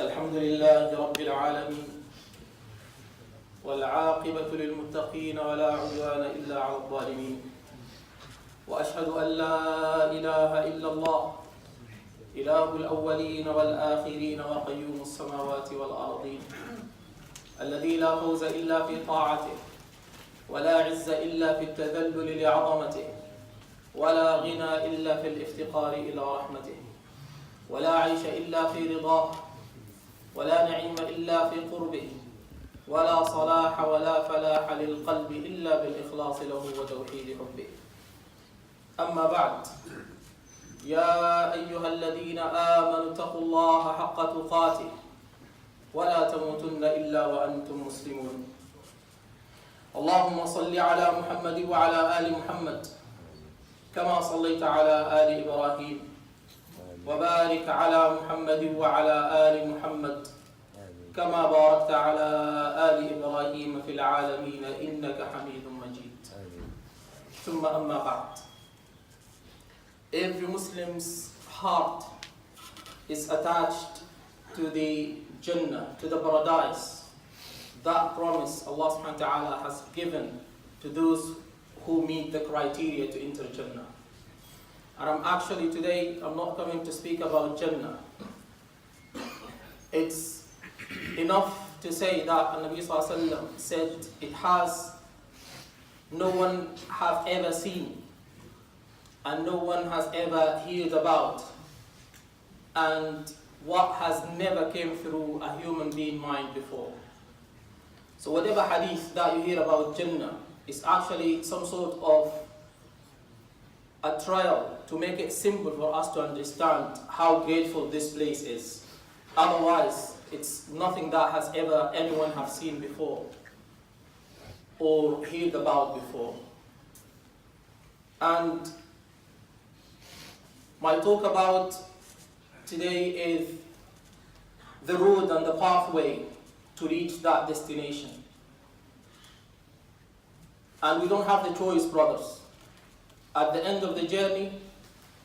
الحمد لله رب العالمين والعاقبة للمتقين ولا عدوان إلا على الظالمين وأشهد أن لا إله إلا الله إله الأولين والآخرين وقيوم السماوات والأرضين الذي لا فوز إلا في طاعته ولا عز إلا في التذلل لعظمته ولا غنى إلا في الافتقار إلى رحمته ولا عيش إلا في رضاه ولا نعيم إلا في قربه ولا صلاح ولا فلاح للقلب إلا بالإخلاص له وتوحيد حبه. أما بعد، يا أيها الذين آمنوا اتقوا الله حق تقاته ولا تموتن إلا وأنتم مسلمون. اللهم صل على محمد وعلى آل محمد كما صليت على آل إبراهيم وبارك على محمد وعلى آل محمد كما باركت على آل إبراهيم في العالمين إنك حميد مجيد. ثم أما بعد. Every Muslim's heart is attached to the Jannah, to the paradise. That promise Allah subhanahu wa ta'ala has given to those who meet the criteria to enter Jannah. And I'm not coming to speak about Jannah. It's enough to say that Nabi Sallallahu Alaihi Wasallam said it has no one have ever seen and no one has ever heard about, and what has never came through a human being mind before. So whatever hadith that you hear about Jannah is actually some sort of a trial to make it simple for us to understand how grateful this place is. Otherwise, it's nothing that has ever anyone have seen before or heard about before. And my talk about today is the road and the pathway to reach that destination. And we don't have the choice, brothers. At the end of the journey,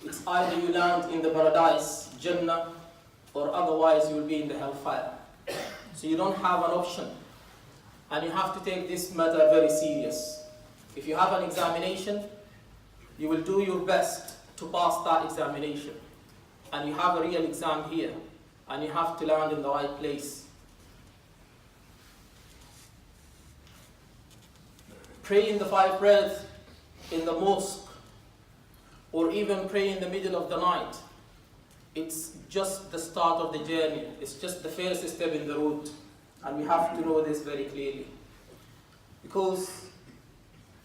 it's either you land in the paradise, Jannah, or otherwise you will be in the hellfire. So you don't have an option. And you have to take this matter very serious. If you have an examination, you will do your best to pass that examination. And you have a real exam here. And you have to land in the right place. Pray in the 5 prayers in the mosque, or even pray in the middle of the night. It's just the start of the journey. It's just the first step in the route. And we have to know this very clearly. Because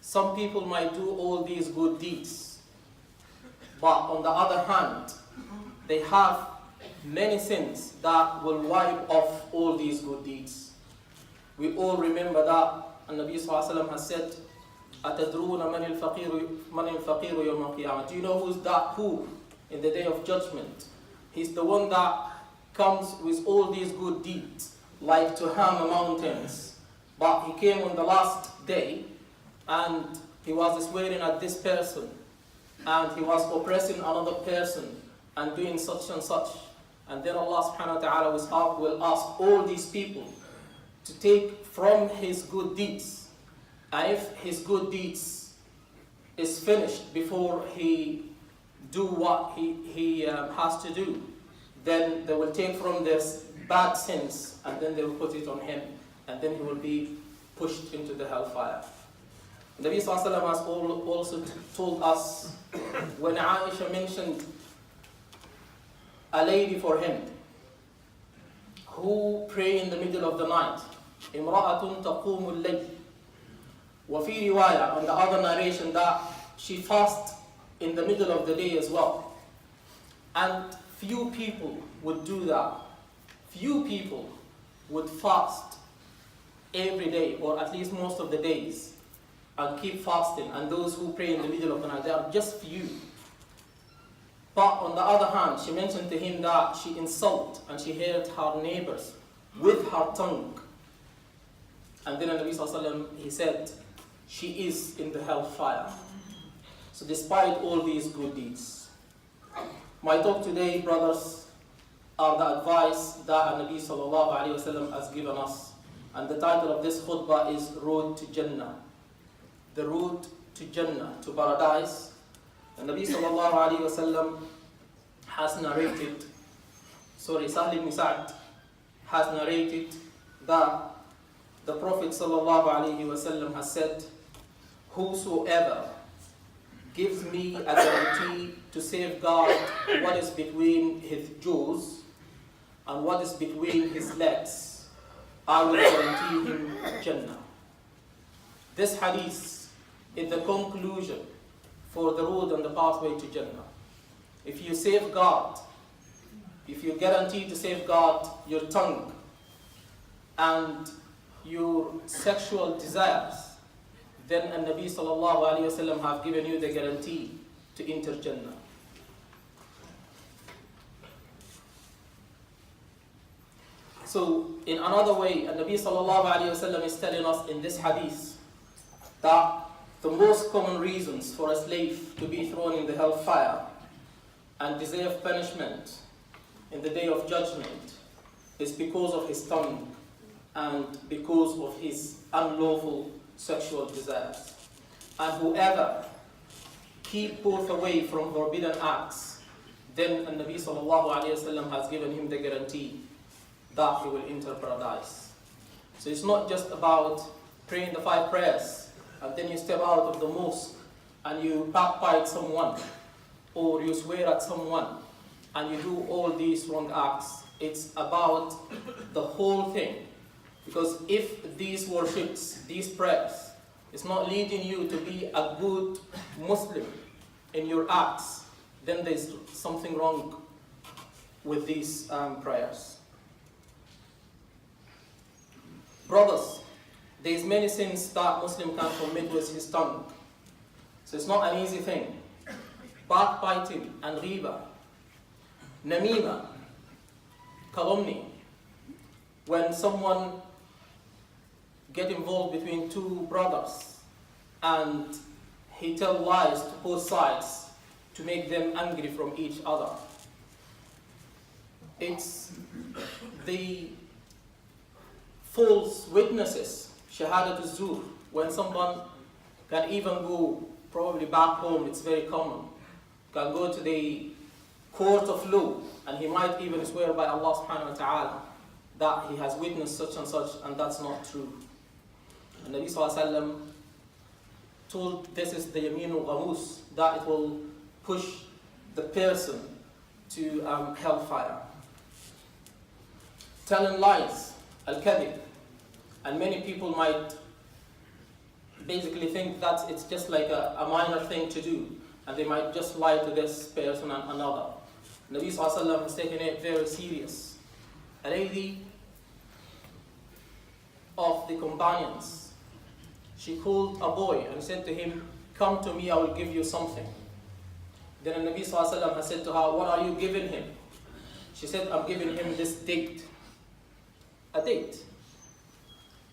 some people might do all these good deeds, but on the other hand, they have many sins that will wipe off all these good deeds. We all remember that Nabi Sallallahu Alaihi Wasallam has said, أَتَدْرُونَ مَنِ الْفَقِيرُ يَوْمَ الْقِيَامَةِ. Do you know who's that poor in the day of judgment? He's the one that comes with all these good deeds, like to hammer mountains. But he came on the last day and he was swearing at this person and he was oppressing another person and doing such and such. And then Allah subhanahu wa ta'ala will ask all these people to take from his good deeds. And if his good deeds is finished before he do what he has to do, then they will take from their bad sins and then they will put it on him, and then he will be pushed into the hellfire. The Nabi Sallallahu Alaihi Wasallam has also told us, when Aisha mentioned a lady for him who pray in the middle of the night, imra'atun taqumul layl. Wa fi riwaya, on the other narration, that she fasts in the middle of the day as well. And few people would do that. Few people would fast every day, or at least most of the days, and keep fasting. And those who pray in the middle of the night, they are just few. But on the other hand, she mentioned to him that she insulted and she hurt her neighbors with her tongue. And then Nabi Sallallahu Alaihi Wasallam, he said, she is in the hellfire. So despite all these good deeds, my talk today, brothers, are the advice that Nabi sallallahu alayhi wasallam has given us. And the title of this khutbah is Road to Jannah. The road to Jannah, to paradise. And Nabi sallallahu alayhi wasallam has narrated, Sahl ibn Sa'd has narrated that the Prophet sallallahu alayhi wasallam has said, whosoever gives me a guarantee to safeguard what is between his jaws and what is between his legs, I will guarantee him Jannah. This hadith is the conclusion for the road and the pathway to Jannah. If you safeguard, if you guarantee to safeguard your tongue and your sexual desires, then Nabi sallallahu alayhi wasallam have given you the guarantee to enter Jannah. So, in another way, Nabi sallallahu alayhi wasallam is telling us in this hadith that the most common reasons for a slave to be thrown in the hellfire and deserve punishment in the day of judgment is because of his tongue and because of his unlawful sexual desires. And whoever keep both away from forbidden acts, then Nabi sallallahu alayhi wasallam has given him the guarantee that he will enter paradise. So it's not just about praying the 5 prayers and then you step out of the mosque and you backbite someone or you swear at someone and you do all these wrong acts. It's about the whole thing. Because if these worships, these prayers, is not leading you to be a good Muslim in your acts, then there's something wrong with these prayers. Brothers, there's many sins that Muslim can commit with his tongue. So it's not an easy thing. Backbiting and riba, namima, calumny. When someone get involved between 2 brothers and he tell lies to both sides to make them angry from each other. It's the false witnesses, shahadat az-zur, when someone can even go probably back home, it's very common, can go to the court of law and he might even swear by Allah subhanahu wa ta'ala that he has witnessed such and such, and that's not true. And Nabi sallallahu alayhi wa sallam told this is the yaminul ghamus, that it will push the person to hellfire. Telling lies, al-kadhib, and many people might basically think that it's just like a minor thing to do, and they might just lie to this person and another. Nabi sallallahu alayhi wa sallam has taken it very serious. A lady of the companions, she called a boy and said to him, come to me, I will give you something. Then the Nabi sallallahu alayhi wa sallam has said to her, what are you giving him? She said, I'm giving him this date. A date.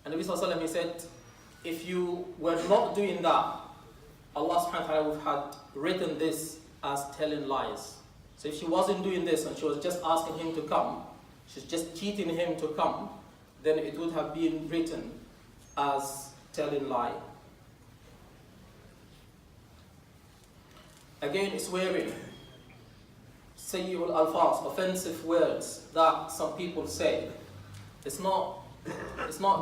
And Nabi sallallahu alayhi wa sallam, he said, if you were not doing that, Allah subhanahu wa ta'ala would have written this as telling lies. So if she wasn't doing this and she was just asking him to come, she's just cheating him to come, then it would have been written as telling lie. Again, swearing, sayyul alfaz, offensive words that some people say. It's not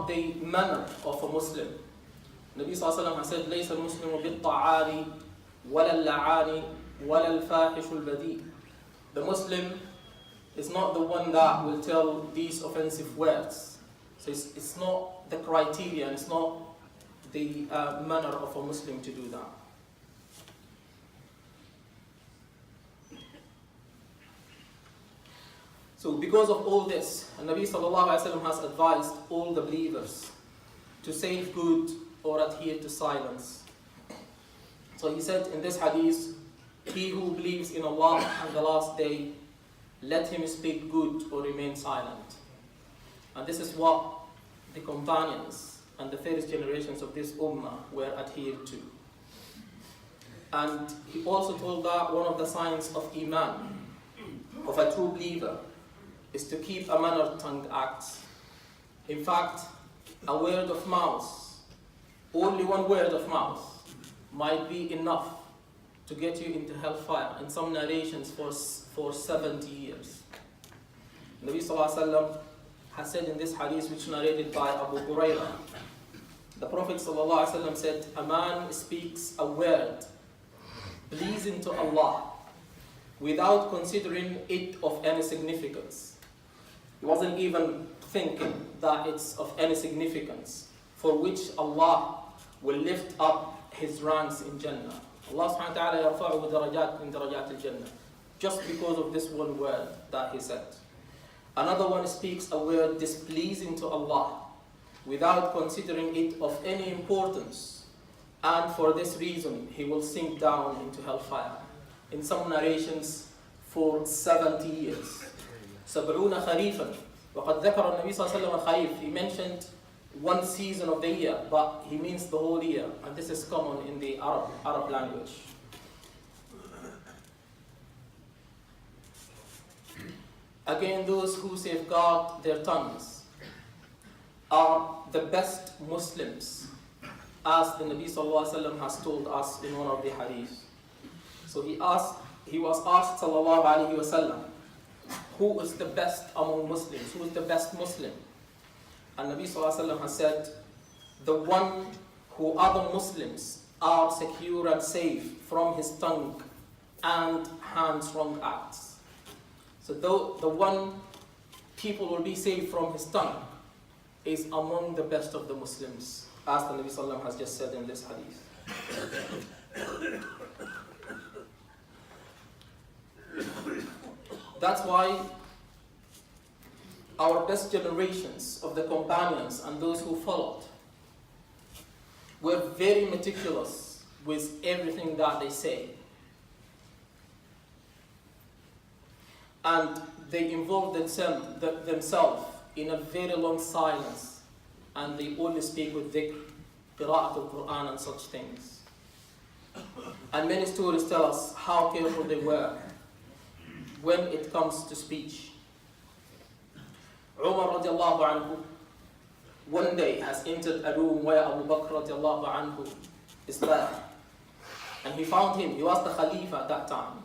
the manner of a Muslim. Nabi sallallahu alayhi wa sallam has said, لَيْسَ الْمُسْلِمُ بِالطَّعَانِ وَلَا اللَّعَانِ وَلَا الْفَاحِشُ الْبَذِيء. The Muslim is not the one that will tell these offensive words. So it's not the criteria, it's not the manner of a Muslim to do that. So because of all this, Nabi sallallahu alayhi wa sallam has advised all the believers to say good or adhere to silence. So he said in this hadith, he who believes in Allah and the last day, let him speak good or remain silent. And this is what the companions and the first generations of this ummah were adhered to. And he also told that one of the signs of Iman, of a true believer, is to keep a mannered tongue acts. In fact, a word of mouth, only one word of mouth, might be enough to get you into hellfire, in some narrations for 70 years. Nabi Sallallahu Alaihi Wasallam has said in this hadith, which narrated by Abu Hurairah, the Prophet Sallallahu Alaihi Wasallam said, a man speaks a word pleasing to Allah without considering it of any significance. He wasn't even thinking that it's of any significance, for which Allah will lift up his ranks in Jannah. Allah subhanahu wa ta'ala yarfa'uhu darajat min darajat al-Jannah, just because of this one word that he said. Another one speaks a word displeasing to Allah without considering it of any importance, and for this reason he will sink down into hellfire. In some narrations, for 70 years. 70 خريفا. وقد ذكر النبي صلى الله عليه وسلم خريف. He mentioned one season of the year, but he means the whole year, and this is common in the Arab language. Again, those who safeguard their tongues are the best Muslims, as the Nabi Sallallahu Alaihi Wasallam has told us in one of the hadiths. So he was asked Sallallahu Alaihi Wasallam, who is the best among Muslims? Who is the best Muslim? And Nabi Sallallahu Alaihi Wasallam has said, the one who other Muslims are secure and safe from his tongue and hands wrong acts. So the one people will be saved from his tongue is among the best of the Muslims, as the Nabi Sallallahu Alaihi Wasallam has just said in this hadith. That's why our best generations of the companions and those who followed were very meticulous with everything that they say. And they involved themselves in a very long silence, and they only speak with dhikr, qira'at al-Quran and such things. And many stories tell us how careful they were when it comes to speech. Umar radiallahu anhu one day has entered a room where Abu Bakr radiallahu anhu is there. And he found him, he was the Khalifa at that time,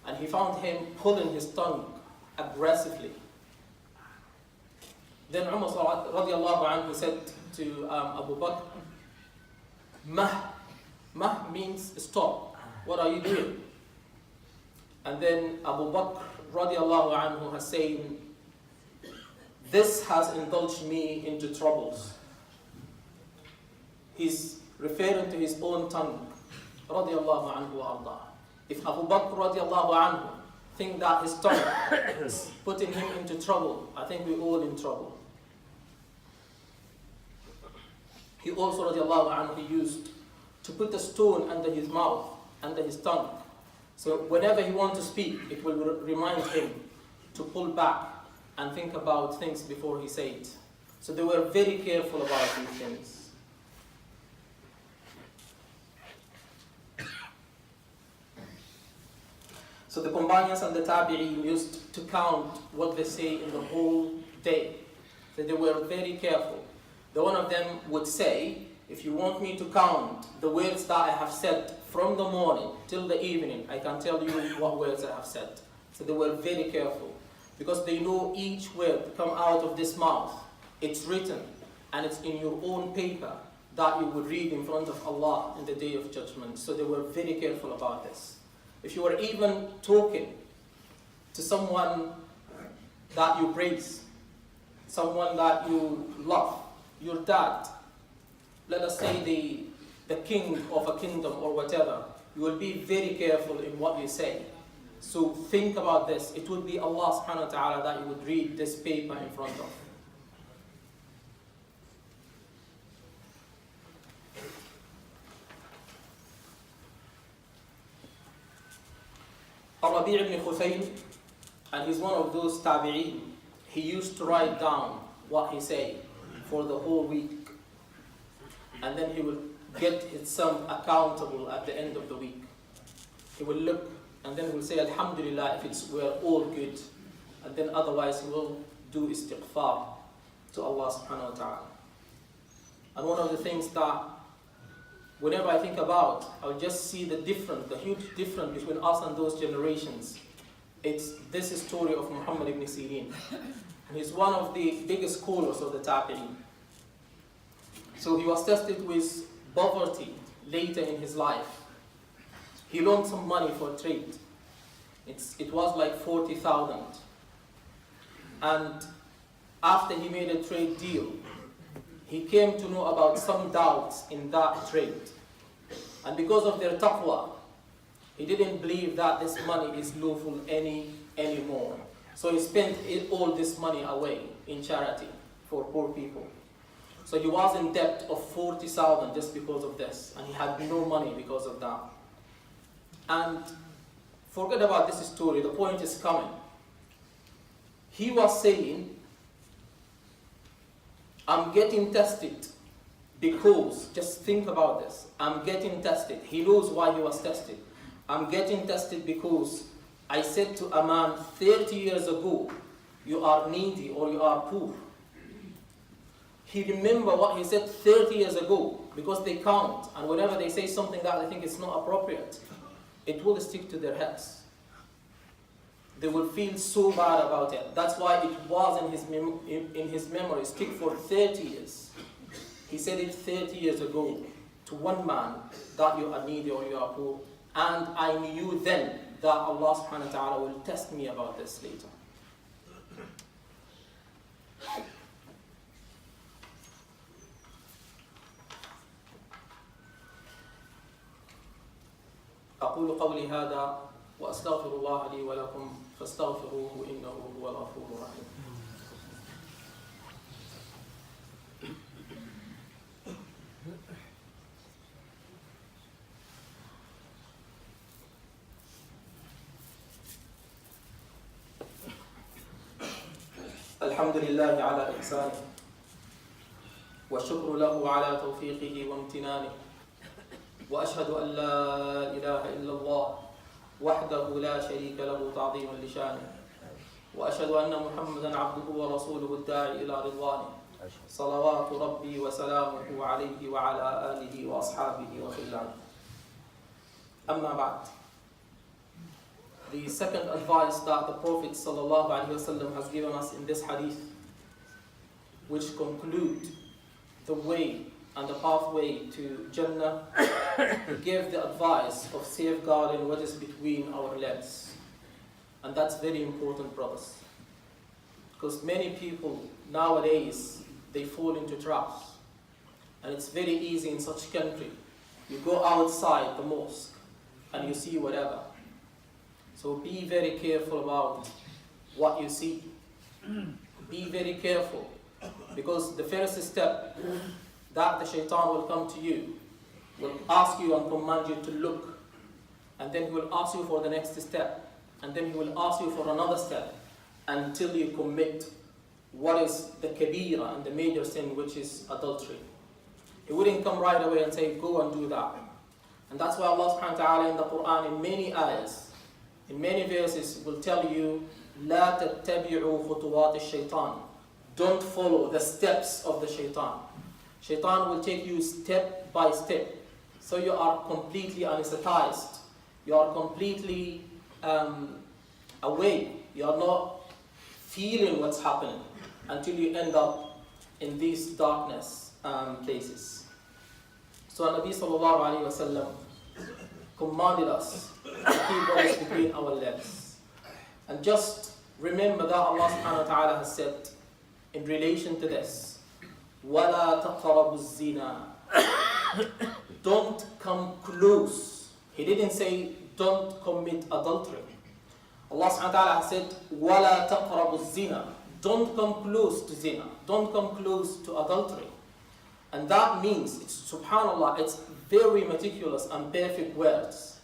and he found him pulling his tongue aggressively. Then Umar radiallahu anhu said to Abu Bakr, Mah means stop. What are you doing? And then Abu Bakr radiallahu anhu has said, this has indulged me into troubles. He's referring to his own tongue. Radiallahu anhu wa arda. If Abu Bakr radiallahu anhu think that his tongue is putting him into trouble, I think we're all in trouble. He also radiallahu anhu used to put a stone under his mouth, under his tongue. So whenever he wants to speak, it will remind him to pull back and think about things before he says it. So they were very careful about these things. So the companions and the tabi'in used to count what they say in the whole day. So they were very careful. The one of them would say, if you want me to count the words that I have said from the morning till the evening, I can tell you what words I have said. So they were very careful, because they know each word come out of this mouth, it's written, and it's in your own paper that you would read in front of Allah in the Day of Judgment. So they were very careful about this. If you were even talking to someone that you praise, someone that you love, your dad, let us say the king of a kingdom or whatever, you will be very careful in what you say. So think about this. It would be Allah subhanahu wa ta'ala that you would read this paper in front of. Rabi' ibn Khuthayn, and he's one of those tabi'een, he used to write down what he said for the whole week. And then he will get his son accountable at the end of the week. He will look, and then he will say, Alhamdulillah, if we're all good. and then otherwise he will do istighfar to Allah subhanahu wa ta'ala. And one of the things that whenever I think about, I'll just see the huge difference between us and those generations. It's this story of Muhammad ibn Sirin. And he's one of the biggest scholars of the Tabi'in. So he was tested with poverty later in his life. He loaned some money for trade. It was like 40,000. And after he made a trade deal, he came to know about some doubts in that trade. And because of their taqwa, he didn't believe that this money is lawful anymore. So he spent all this money away in charity for poor people. So he was in debt of 40,000 just because of this. And he had no money because of that. And forget about this story, the point is coming. He was saying, I'm getting tested because, just think about this, I'm getting tested. He knows why he was tested. I'm getting tested because I said to a man 30 years ago, you are needy or you are poor. He remembered what he said 30 years ago because they count. And whenever they say something that they think is not appropriate, it will stick to their heads. They will feel so bad about it. That's why it was in his memory, stick for 30 years. He said it 30 years ago to one man that you are needy or you are poor. And I knew then that Allah subhanahu wa ta'ala will test me about this later. أقول قولي هذا وأستغفر الله لي ولكم فاستغفروه إنه هو الغفور الرحيم. الحمد لله على إحسانه والشكر له على توفيقه وامتنانه وأشهد أن لا إله إلا الله وحده لا شريك له تعظيما لشانه وأشهد أن محمدا عبده ورسوله الداعي إلى رضوانه صلوات ربي وسلامه عليه وعلى آله وأصحابه وخلانه. أما بعد. The second advice that the Prophet ﷺ has given us in this hadith, which conclude the way and the pathway to Jannah, he gave the advice of safeguarding what is between our legs. And that's very important, brothers. Because many people nowadays, they fall into traps. And it's very easy in such country. You go outside the mosque and you see whatever. So be very careful about what you see. Be very careful, because the first step that the shaitan will come to you, will ask you and command you to look, and then he will ask you for the next step, and then he will ask you for another step, until you commit what is the kabira and the major sin, which is adultery. He wouldn't come right away and say, go and do that. And that's why Allah subhanahu wa ta'ala in the Quran, in many ayahs, in many verses, will tell you, لا تتبعوا خطوات الشيطان. Don't follow the steps of the shaitan. Shaitan will take you step by step. So you are completely anesthetized. You are completely away. You are not feeling what's happening until you end up in these darkness places. So Nabi sallallahu alayhi wa sallam commanded us to keep what is between our legs. And just remember that Allah subhanahu wa ta'ala has said in relation to this, وَلَا تَقْرَبُوا الزِّنَا. Don't come close. He didn't say don't commit adultery. Allah subhanahu wa ta'ala has said, وَلَا تَقْرَبُوا الزِّنَا. Don't come close to zina. Don't come close to adultery. And that means, subhanAllah, it's very meticulous and perfect words.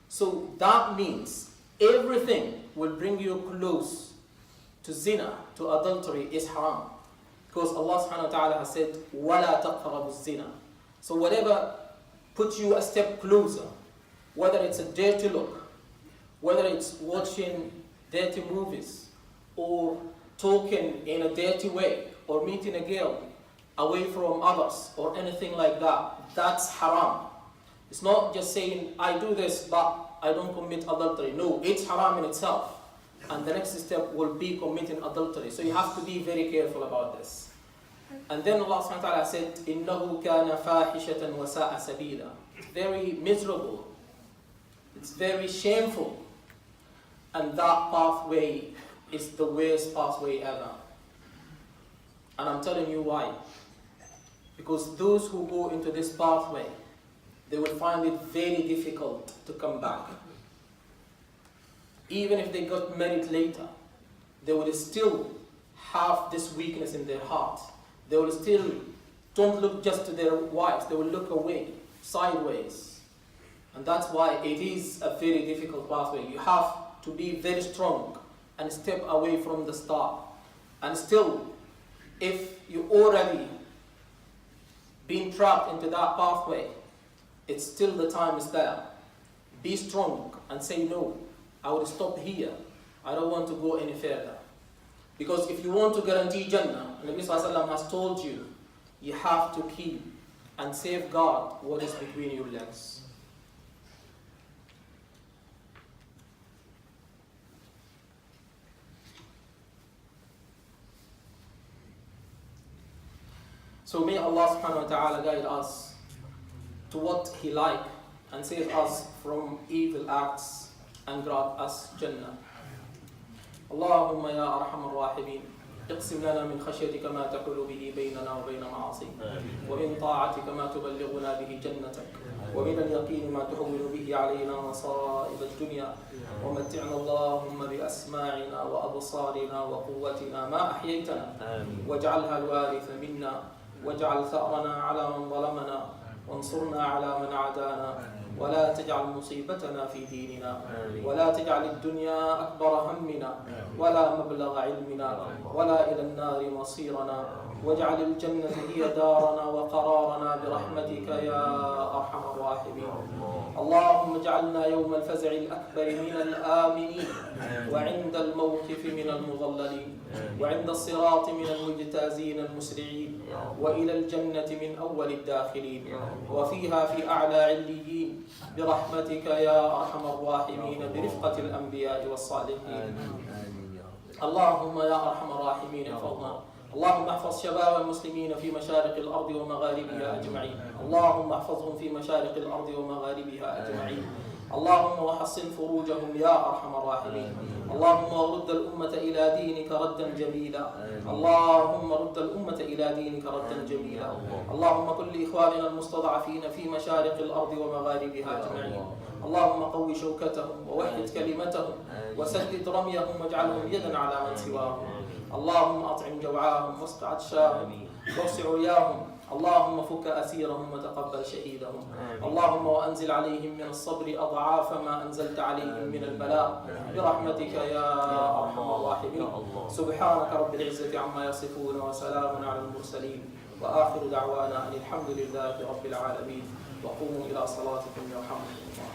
So that means everything will bring you close to zina, to adultery, is haram. Because Allah subhanahu wa ta'ala has said, وَلَا تَقْرَبُوا الزِّنَا. So whatever puts you a step closer, whether it's a dirty look, whether it's watching dirty movies, or talking in a dirty way, or meeting a girl away from others, or anything like that, that's haram. It's not just saying, I do this, but I don't commit adultery. No, it's haram in itself. And the next step will be committing adultery. So you have to be very careful about this. And then Allah subhanahu wa ta'ala said, إِنَّهُ كَانَ فَاحِشَةً وَسَاءَ سَبِيلًا. Very miserable. It's very shameful. And that pathway is the worst pathway ever. And I'm telling you why. Because those who go into this pathway, they will find it very difficult to come back. Even if they got married later, they will still have this weakness in their heart. They will still don't look just to their wives, they will look away, sideways. And that's why it is a very difficult pathway. You have to be very strong and step away from the start. And still, if you already been trapped into that pathway, it's still the time is there. Be strong and say, no, I will stop here. I don't want to go any further. Because if you want to guarantee Jannah, Nabi Sallallahu Alaihi Wasallam has told you, you have to keep and safeguard what is between your legs. So may Allah subhanahu wa ta'ala guide us to what He likes and save us from evil acts and grant us Jannah. اللهم يا أرحم الراحمين اقسم لنا من خشيتك ما تحول به بيننا وبين معاصيك ومن طاعتك ما تبلغنا به جنتك ومن اليقين ما تحول به علينا مصائب الدنيا ومتعنا اللهم بأسماعنا وأبصارنا وقوتنا ما أحييتنا واجعلها الوارث منا واجعل ثأرنا على من ظلمنا وانصرنا على من عادانا ولا تجعل مصيبتنا في ديننا ولا تجعل الدنيا أكبر همنا ولا مبلغ علمنا ولا إلى النار مصيرنا واجعل الجنة هي دارنا وقرارنا برحمتك يا أرحم الراحمين. اللهم اجعلنا يوم الفزع الأكبر من الآمنين وعند الموقف من المظللين وعند الصراط من المجتازين المسرعين وإلى الجنة من أول الداخلين وفيها في أعلى عليين برحمتك يا أرحم الراحمين برفقة الأنبياء والصالحين. اللهم يا أرحم الراحمين احفظنا. اللهم احفظ شباب المسلمين في مشارق الأرض ومغاربها أجمعين. اللهم احفظهم في مشارق الأرض ومغاربها أجمعين. اللهم وحصن فروجهم يا أرحم الراحمين. اللهم رد الأمة إلى دينك ردا جميلا. اللهم رد الأمة إلى دينك ردا جميلا. اللهم كن لإخواننا المستضعفين في مشارق الأرض ومغاربها أجمعين. اللهم قو شوكتهم ووحد كلمتهم وسدد رميهم واجعلهم يدا على من سواهم. اللهم أطعم جوعاهم واسق عطشاهم واوسع رياهم. اللهم فك أسيرهم وتقبل شهيدهم. اللهم وأنزل عليهم من الصبر أضعاف ما أنزلت عليهم من البلاء برحمتك يا أرحم الراحمين. سبحانك رب العزة عما يصفون وسلام على المرسلين وآخر دعوانا أن الحمد لله رب العالمين وقوموا إلى صلاتكم يرحمكم الله.